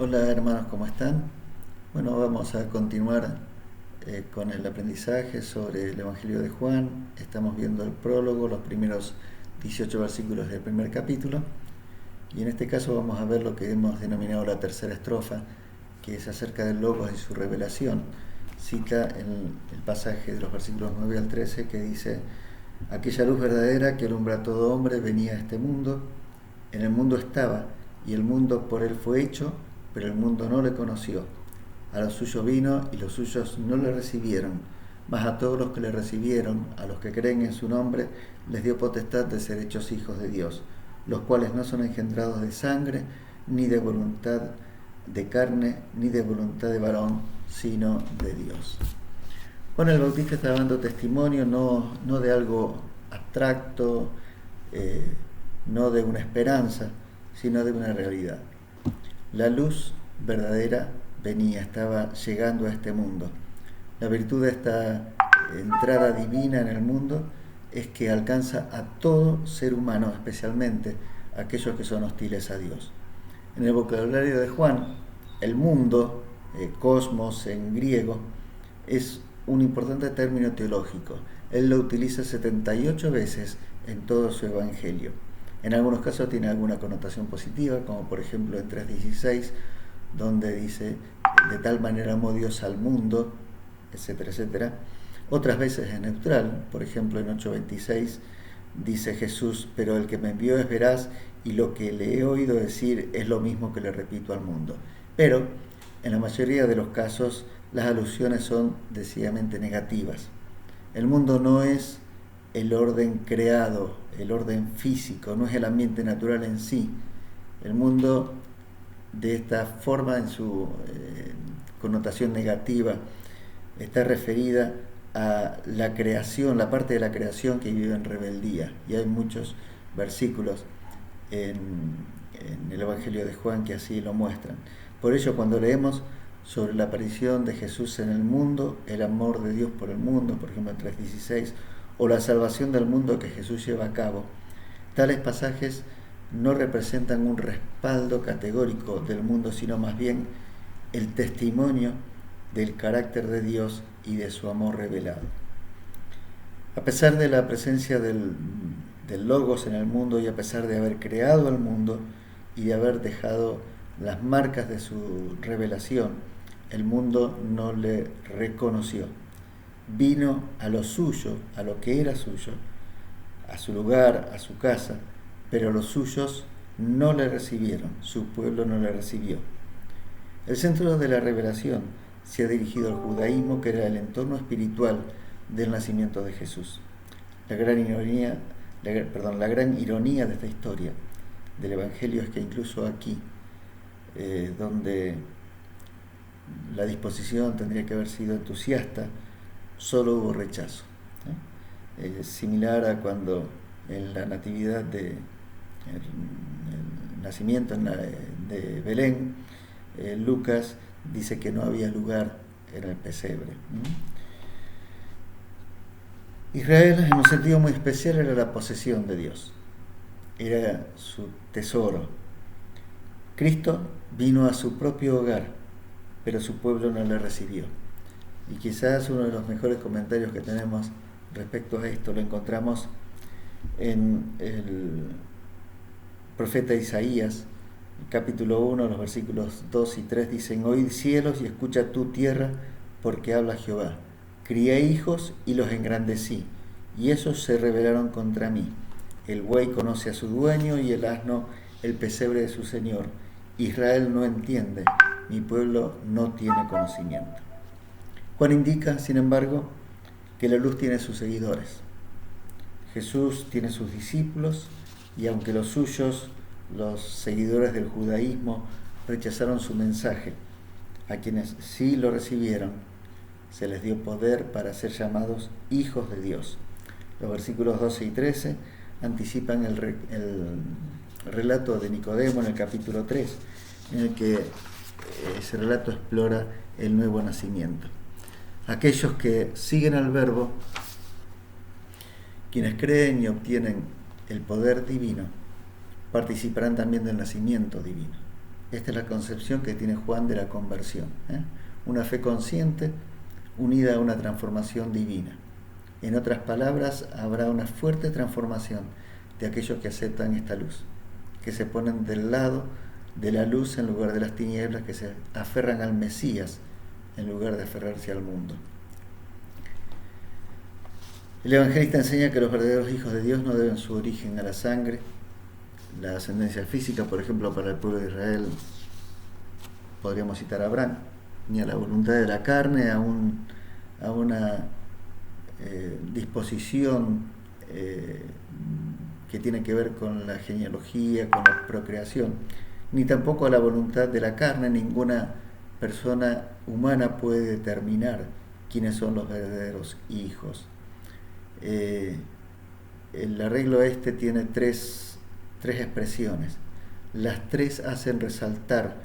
Hola hermanos, ¿cómo están? Bueno, vamos a continuar con el aprendizaje sobre el Evangelio de Juan. Estamos viendo el prólogo, los primeros 18 versículos del primer capítulo. Y en este caso vamos a ver lo que hemos denominado la tercera estrofa, que es acerca del Logos y su revelación. Cita el pasaje de los versículos 9 al 13 que dice: aquella luz verdadera que alumbra a todo hombre venía a este mundo. En el mundo estaba, y el mundo por él fue hecho, pero el mundo no le conoció. A los suyos vino, y los suyos no le recibieron. Mas a todos los que le recibieron, a los que creen en su nombre, les dio potestad de ser hechos hijos de Dios, los cuales no son engendrados de sangre, ni de voluntad de carne, ni de voluntad de varón, sino de Dios. Juan el Bautista está dando testimonio no de algo abstracto, no de una esperanza, sino de una realidad. La luz verdadera venía, estaba llegando a este mundo. La virtud de esta entrada divina en el mundo es que alcanza a todo ser humano, especialmente a aquellos que son hostiles a Dios. En el vocabulario de Juan, el mundo, cosmos en griego, es un importante término teológico. Él lo utiliza 78 veces en todo su evangelio. En algunos casos tiene alguna connotación positiva, como por ejemplo en 3:16, donde dice: de tal manera amó Dios al mundo, etcétera, etcétera. Otras veces es neutral, por ejemplo en 8:26 dice Jesús: pero el que me envió es veraz, y lo que le he oído decir es lo mismo que le repito al mundo. Pero en la mayoría de los casos las alusiones son decididamente negativas. El mundo no es el orden creado, el orden físico, no es el ambiente natural en sí. El mundo, de esta forma, en su connotación negativa, está referida a la creación, la parte de la creación que vive en rebeldía. Y hay muchos versículos en el Evangelio de Juan que así lo muestran. Por ello, cuando leemos sobre la aparición de Jesús en el mundo, el amor de Dios por el mundo, por ejemplo en 3:16, o la salvación del mundo que Jesús lleva a cabo, tales pasajes no representan un respaldo categórico del mundo, sino más bien el testimonio del carácter de Dios y de su amor revelado. A pesar de la presencia del Logos en el mundo, y a pesar de haber creado el mundo y de haber dejado las marcas de su revelación, el mundo no le reconoció. Vino a lo suyo, a lo que era suyo, a su lugar, a su casa, pero los suyos no le recibieron, su pueblo no le recibió. El centro de la revelación se ha dirigido al judaísmo, que era el entorno espiritual del nacimiento de Jesús. La gran ironía de esta historia del Evangelio es que incluso aquí, donde la disposición tendría que haber sido entusiasta, solo hubo rechazo. Similar a cuando en la natividad el nacimiento de Belén, Lucas dice que no había lugar en el pesebre. Israel, en un sentido muy especial, era la posesión de Dios, era su tesoro. Cristo vino a su propio hogar, pero su pueblo no le recibió. Y quizás uno de los mejores comentarios que tenemos respecto a esto lo encontramos en el profeta Isaías, capítulo 1, los versículos 2 y 3 dicen: oíd cielos y escucha tu tierra, porque habla Jehová. Crié hijos y los engrandecí, y esos se rebelaron contra mí. El buey conoce a su dueño, y el asno el pesebre de su señor. Israel no entiende, mi pueblo no tiene conocimiento. Juan indica, sin embargo, que la luz tiene sus seguidores. Jesús tiene sus discípulos, y aunque los suyos, los seguidores del judaísmo, rechazaron su mensaje, a quienes sí lo recibieron, se les dio poder para ser llamados hijos de Dios. Los versículos 12 y 13 anticipan el relato de Nicodemo en el capítulo 3, en el que ese relato explora el nuevo nacimiento. Aquellos que siguen al Verbo, quienes creen y obtienen el poder divino, participarán también del nacimiento divino. Esta es la concepción que tiene Juan de la conversión, ¿eh? Una fe consciente unida a una transformación divina. En otras palabras, habrá una fuerte transformación de aquellos que aceptan esta luz, que se ponen del lado de la luz en lugar de las tinieblas, que se aferran al Mesías en lugar de aferrarse al mundo. El evangelista enseña que los verdaderos hijos de Dios no deben su origen a la sangre, la ascendencia física, por ejemplo, para el pueblo de Israel podríamos citar a Abraham, ni a la voluntad de la carne, a una disposición que tiene que ver con la genealogía, con la procreación, ni tampoco a la voluntad de la carne. Ninguna persona humana puede determinar quiénes son los verdaderos hijos. El arreglo tiene tres expresiones. Las tres hacen resaltar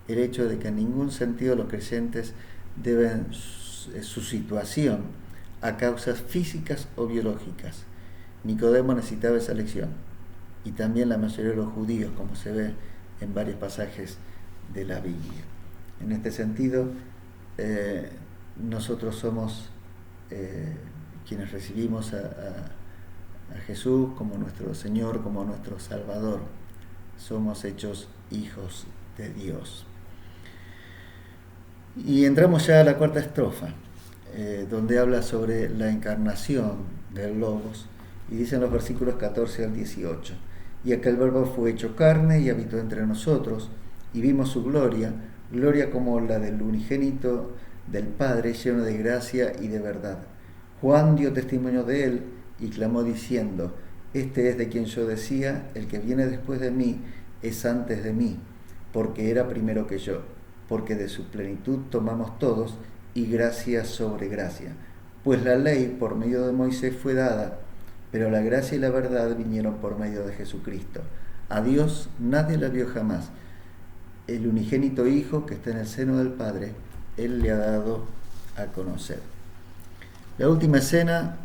el hecho de que en ningún sentido los creyentes deben su situación a causas físicas o biológicas. Nicodemo necesitaba esa lección, y también la mayoría de los judíos, como se ve en varios pasajes de la Biblia. En este sentido, nosotros somos quienes recibimos a Jesús como nuestro Señor, como nuestro Salvador. Somos hechos hijos de Dios. Y entramos ya a la cuarta estrofa, donde habla sobre la encarnación del Logos, y dicen los versículos 14 al 18: y aquel verbo fue hecho carne y habitó entre nosotros, y vimos su gloria, gloria como la del unigénito del Padre, lleno de gracia y de verdad. Juan dio testimonio de él y clamó diciendo: este es de quien yo decía, el que viene después de mí es antes de mí, porque era primero que yo, porque de su plenitud tomamos todos, y gracia sobre gracia. Pues la ley por medio de Moisés fue dada, pero la gracia y la verdad vinieron por medio de Jesucristo. A Dios nadie la vio jamás. El unigénito Hijo que está en el seno del Padre, Él le ha dado a conocer. La última escena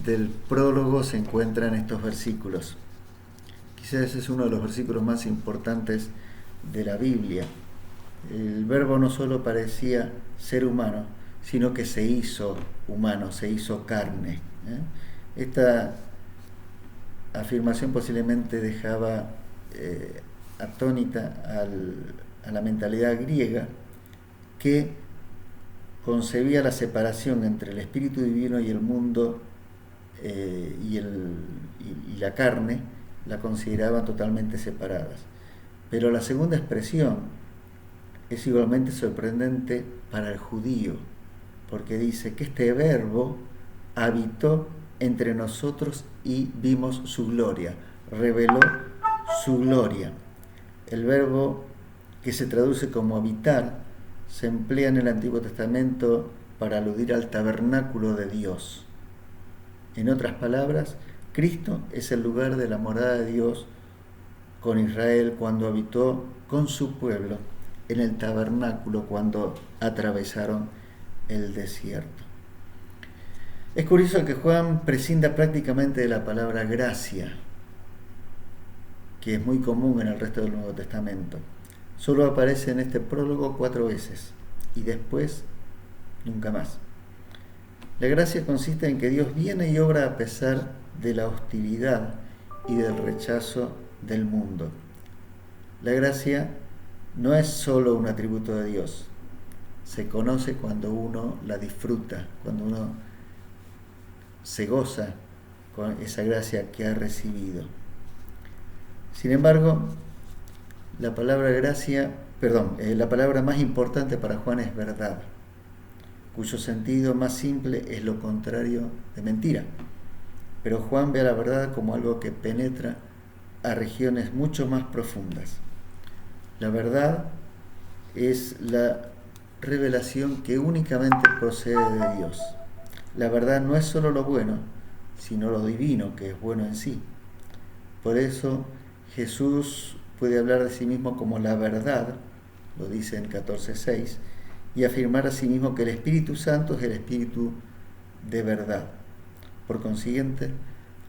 del prólogo se encuentra en estos versículos. Quizás ese es uno de los versículos más importantes de la Biblia. El verbo no solo parecía ser humano, sino que se hizo humano, se hizo carne. Esta afirmación posiblemente dejaba atónita a la mentalidad griega, que concebía la separación entre el espíritu divino y el mundo, y la carne, la consideraban totalmente separadas. Pero la segunda expresión es igualmente sorprendente para el judío, porque dice que este verbo habitó entre nosotros y vimos su gloria, reveló su gloria. El verbo que se traduce como habitar se emplea en el Antiguo Testamento para aludir al tabernáculo de Dios. En otras palabras, Cristo es el lugar de la morada de Dios con Israel cuando habitó con su pueblo en el tabernáculo cuando atravesaron el desierto. Es curioso que Juan prescinda prácticamente de la palabra gracia, que es muy común en el resto del Nuevo Testamento. Solo aparece en este prólogo 4 veces y después nunca más. La gracia consiste en que Dios viene y obra a pesar de la hostilidad y del rechazo del mundo. La gracia no es solo un atributo de Dios, se conoce cuando uno la disfruta, cuando uno se goza con esa gracia que ha recibido. Sin embargo, la palabra la palabra más importante para Juan es verdad, cuyo sentido más simple es lo contrario de mentira. Pero Juan ve a la verdad como algo que penetra a regiones mucho más profundas. La verdad es la revelación que únicamente procede de Dios. La verdad no es solo lo bueno, sino lo divino, que es bueno en sí. Por eso Jesús puede hablar de sí mismo como la verdad, lo dice en 14:6, y afirmar a sí mismo que el Espíritu Santo es el Espíritu de verdad. Por consiguiente,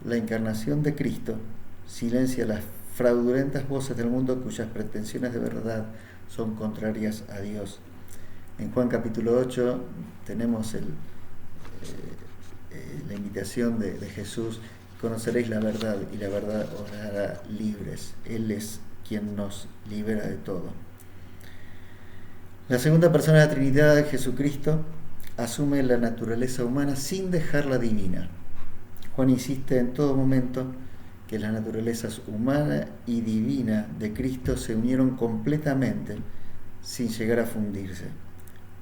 la encarnación de Cristo silencia las fraudulentas voces del mundo cuyas pretensiones de verdad son contrarias a Dios. En Juan capítulo 8 tenemos la invitación de Jesús: conoceréis la verdad y la verdad os hará libres. Él es quien nos libera de todo. La segunda persona de la Trinidad, Jesucristo, asume la naturaleza humana sin dejarla divina. Juan insiste en todo momento que las naturalezas humana y divina de Cristo se unieron completamente sin llegar a fundirse.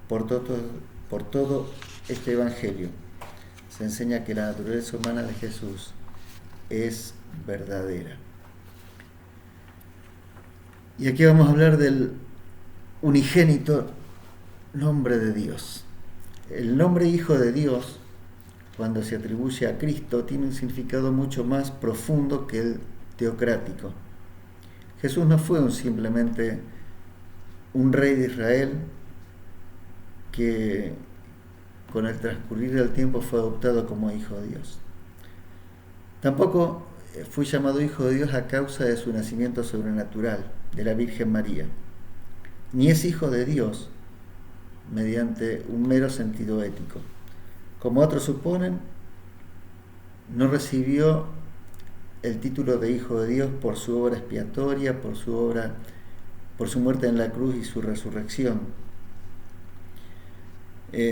Por todo este Evangelio se enseña que la naturaleza humana de Jesús es verdadera. Y aquí vamos a hablar del unigénito nombre de Dios. El nombre Hijo de Dios, cuando se atribuye a Cristo, tiene un significado mucho más profundo que el teocrático. Jesús no fue simplemente un rey de Israel que con el transcurrir del tiempo fue adoptado como Hijo de Dios. Tampoco fue llamado Hijo de Dios a causa de su nacimiento sobrenatural de la Virgen María, ni es Hijo de Dios mediante un mero sentido ético. Como otros suponen, no recibió el título de Hijo de Dios por su obra expiatoria, por su muerte en la cruz y su resurrección,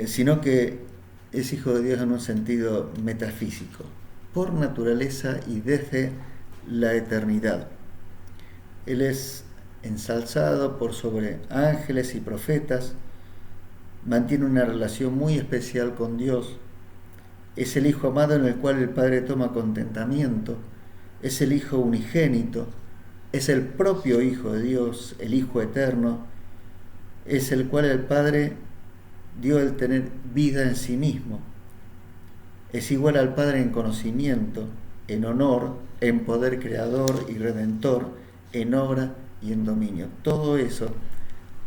sino que es Hijo de Dios en un sentido metafísico, por naturaleza y desde la eternidad. Él es ensalzado por sobre ángeles y profetas, mantiene una relación muy especial con Dios, es el Hijo amado en el cual el Padre toma contentamiento, es el Hijo unigénito, es el propio Hijo de Dios, el Hijo eterno, es el cual el Padre dio el tener vida en sí mismo, es igual al Padre en conocimiento, en honor, en poder creador y redentor, en obra y en dominio. Todo eso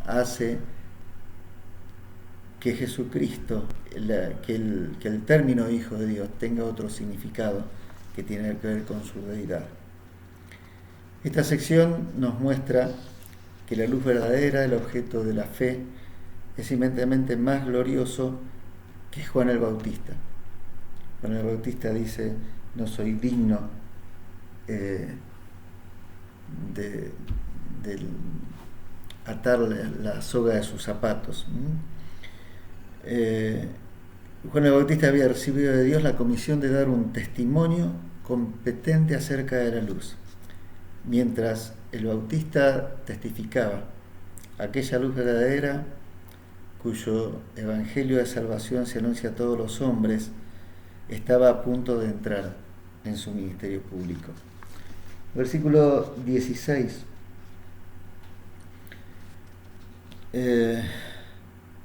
hace que Jesucristo, que el término Hijo de Dios tenga otro significado que tiene que ver con su deidad. Esta sección nos muestra que la luz verdadera, el objeto de la fe, es inmensamente más glorioso que Juan el Bautista. Juan el Bautista dice: no soy digno de atarle la soga de sus zapatos. Juan el Bautista había recibido de Dios la comisión de dar un testimonio competente acerca de la luz, mientras el Bautista testificaba aquella luz verdadera cuyo evangelio de salvación se anuncia a todos los hombres, estaba a punto de entrar en su ministerio público. Versículo 16,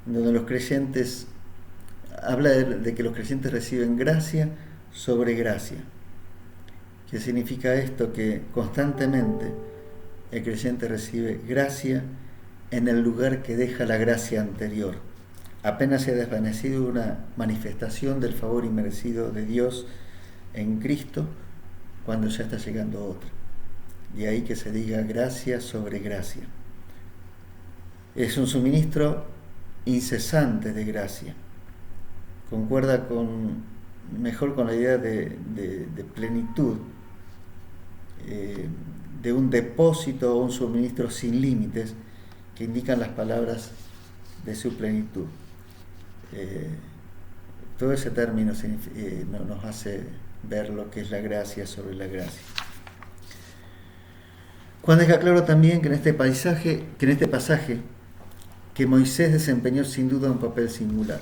donde los creyentes habla de que los creyentes reciben gracia sobre gracia. ¿Qué significa esto? Que constantemente el creyente recibe gracia en el lugar que deja la gracia anterior. Apenas se ha desvanecido una manifestación del favor inmerecido de Dios en Cristo, cuando ya está llegando otra. De ahí que se diga gracia sobre gracia. Es un suministro incesante de gracia. Concuerda mejor con la idea de plenitud, de un depósito o un suministro sin límites que indican las palabras de su plenitud. Todo ese término nos hace ver lo que es la gracia sobre la gracia. Juan deja claro también que en este pasaje que Moisés desempeñó sin duda un papel singular.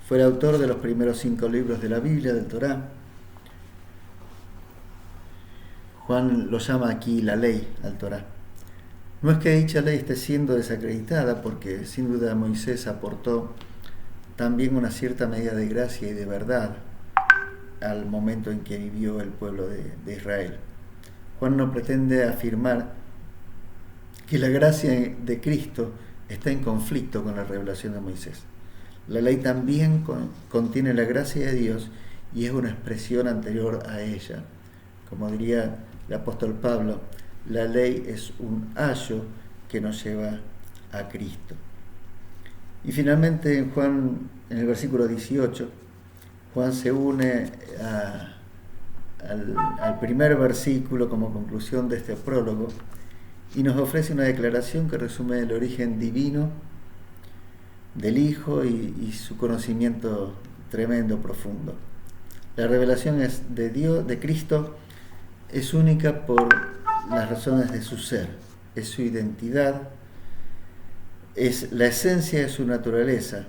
Fue el autor de los primeros 5 libros de la Biblia, del Torá. Juan lo llama aquí la ley al Torá. No es que dicha ley esté siendo desacreditada, porque sin duda Moisés aportó también una cierta medida de gracia y de verdad al momento en que vivió el pueblo de Israel. Juan no pretende afirmar que la gracia de Cristo está en conflicto con la revelación de Moisés. La ley también contiene la gracia de Dios y es una expresión anterior a ella. Como diría el apóstol Pablo, la ley es un ayo que nos lleva a Cristo. Y finalmente en Juan, en el versículo 18, Juan se une al primer versículo como conclusión de este prólogo y nos ofrece una declaración que resume el origen divino del Hijo y su conocimiento tremendo, profundo. La revelación es de Dios, de Cristo, es única por las razones de su ser, es su identidad, es la esencia de su naturaleza,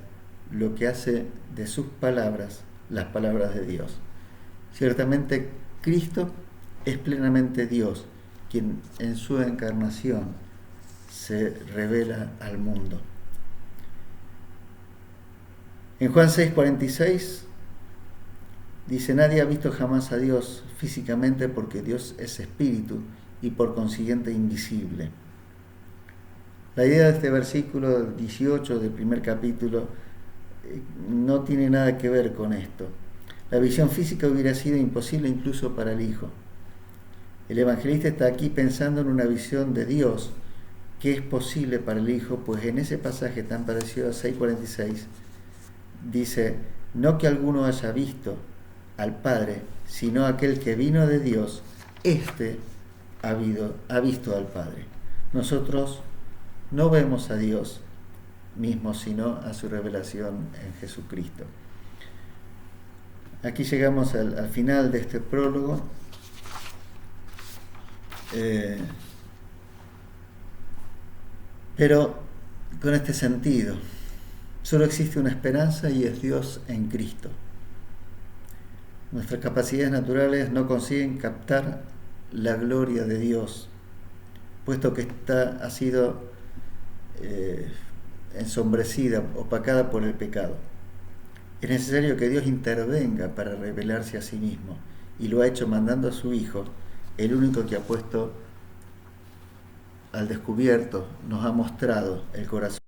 lo que hace de sus palabras las palabras de Dios. Ciertamente Cristo es plenamente Dios, quien en su encarnación se revela al mundo. En Juan 6:46 dice: nadie ha visto jamás a Dios físicamente porque Dios es espíritu y por consiguiente invisible. La idea de este versículo 18 del primer capítulo no tiene nada que ver con esto. La visión física hubiera sido imposible incluso para el Hijo. El evangelista está aquí pensando en una visión de Dios que es posible para el Hijo, pues en ese pasaje tan parecido a 6:46 dice: no que alguno haya visto al Padre, sino aquel que vino de Dios, éste ha visto al Padre. Nosotros no vemos a Dios mismo, sino a su revelación en Jesucristo. Aquí llegamos al final de este prólogo. Pero con este sentido, solo existe una esperanza y es Dios en Cristo. Nuestras capacidades naturales no consiguen captar la gloria de Dios, puesto que esta ha sido ensombrecida, opacada por el pecado. Es necesario que Dios intervenga para revelarse a sí mismo, y lo ha hecho mandando a su Hijo, el único que ha puesto al descubierto, nos ha mostrado el corazón